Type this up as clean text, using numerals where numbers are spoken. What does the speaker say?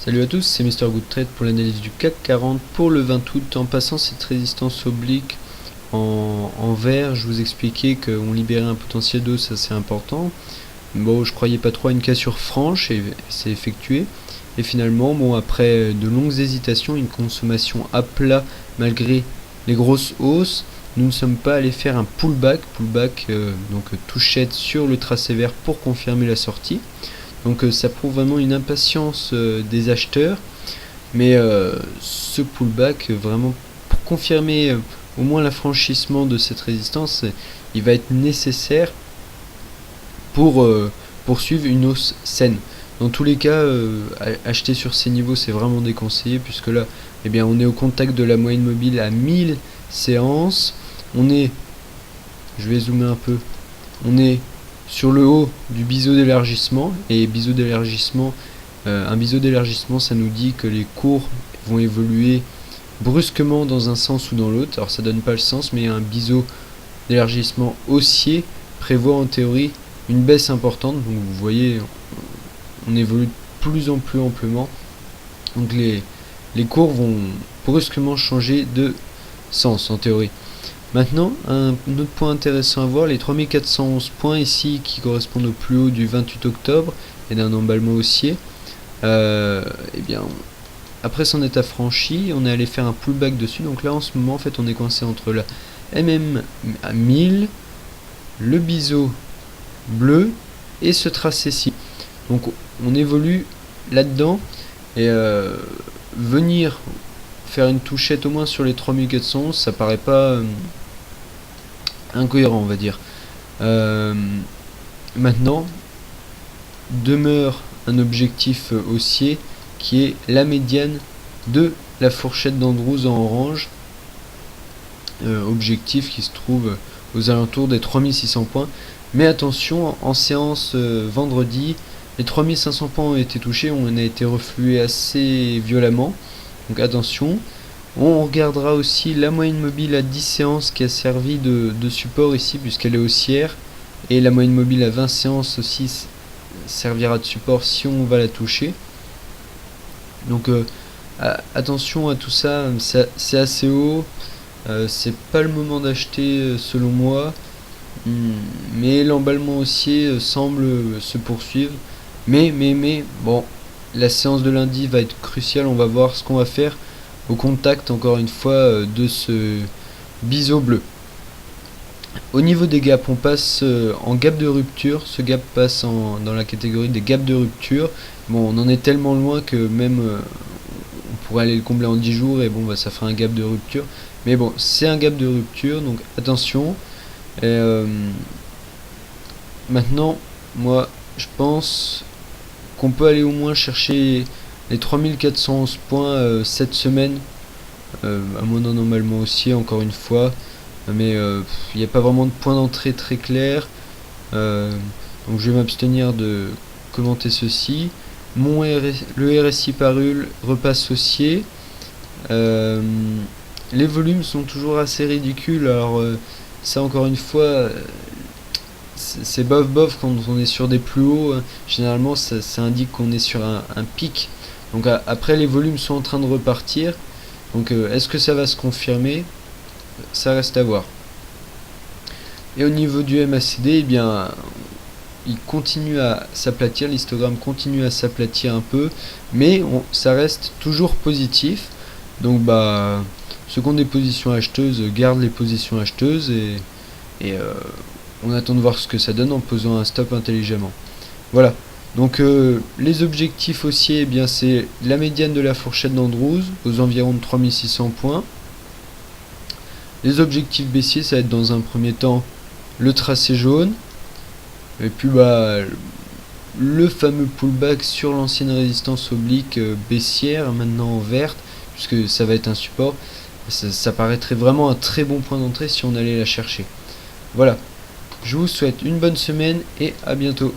Salut à tous, c'est Mr Good Trade pour l'analyse du CAC 40 pour le 20 août. En passant cette résistance oblique en vert, je vous expliquais qu'on libérait un potentiel de hausse assez important. Bon, je croyais pas trop à une cassure franche et c'est effectué. Et finalement, bon, après de longues hésitations, une consommation à plat malgré les grosses hausses, nous ne sommes pas allés faire un pullback, donc touchette sur le tracé vert pour confirmer la sortie. Donc ça prouve vraiment une impatience des acheteurs, mais ce pullback, vraiment pour confirmer au moins l'affranchissement de cette résistance, il va être nécessaire pour poursuivre une hausse saine. Dans tous les cas, acheter sur ces niveaux c'est vraiment déconseillé, puisque là eh bien, on est au contact de la moyenne mobile à 1000 séances. Je vais zoomer un peu, on est sur le haut du biseau d'élargissement, et un biseau d'élargissement, ça nous dit que les cours vont évoluer brusquement dans un sens ou dans l'autre. Alors ça donne pas le sens, mais un biseau d'élargissement haussier prévoit en théorie une baisse importante. Donc vous voyez, on évolue de plus en plus amplement, donc les cours vont brusquement changer de sens en théorie. Maintenant, un autre point intéressant à voir, les 3411 points ici qui correspondent au plus haut du 28 octobre et d'un emballement haussier. Eh bien, après s'en être affranchi, on est allé faire un pullback dessus. Donc là, en ce moment, en fait, on est coincé entre la MM à 1000, le biseau bleu et ce tracé-ci. Donc on évolue là-dedans, et venir faire une touchette au moins sur les 3411, ça paraît pas incohérent, on va dire. Maintenant, demeure un objectif haussier qui est la médiane de la fourchette d'Andrews en orange, objectif qui se trouve aux alentours des 3600 points. Mais attention, en séance vendredi, les 3500 points ont été touchés, on a été reflué assez violemment, donc attention. On regardera aussi la moyenne mobile à 10 séances qui a servi de support ici puisqu'elle est haussière, et la moyenne mobile à 20 séances aussi servira de support si on va la toucher. Donc attention à tout ça, c'est assez haut, c'est pas le moment d'acheter selon moi, mais l'emballement haussier semble se poursuivre. Mais bon, la séance de lundi va être cruciale, on va voir ce qu'on va faire au contact encore une fois de ce biseau bleu. Au niveau des gaps, on passe en gap de rupture. Ce gap passe dans la catégorie des gaps de rupture. Bon, on en est tellement loin que même on pourrait aller le combler en 10 jours, et bon bah ça fera un gap de rupture. Mais bon, c'est un gap de rupture, donc attention. Maintenant, moi je pense qu'on peut aller au moins chercher les 3411 points cette semaine, à moins d'un emballement haussier encore une fois, mais il n'y a pas vraiment de point d'entrée très clair, donc je vais m'abstenir de commenter ceci. Le RSI parule repasse haussier, les volumes sont toujours assez ridicules. Alors ça encore une fois, c'est bof quand on est sur des plus hauts, hein. Généralement ça indique qu'on est sur un pic. Donc après les volumes sont en train de repartir. Donc est-ce que ça va se confirmer? Ça reste à voir. Et au niveau du MACD, eh bien il continue à s'aplatir, l'histogramme continue à s'aplatir un peu, mais ça reste toujours positif. Donc bah ceux qui ont des positions acheteuses gardent les positions acheteuses, et on attend de voir ce que ça donne en posant un stop intelligemment. Voilà. Donc les objectifs haussiers, eh bien c'est la médiane de la fourchette d'Andrews aux environs de 3600 points. Les objectifs baissiers, ça va être dans un premier temps le tracé jaune, et puis bah le fameux pullback sur l'ancienne résistance oblique baissière, maintenant verte, puisque ça va être un support. Ça paraîtrait vraiment un très bon point d'entrée si on allait la chercher. Voilà, je vous souhaite une bonne semaine et à bientôt.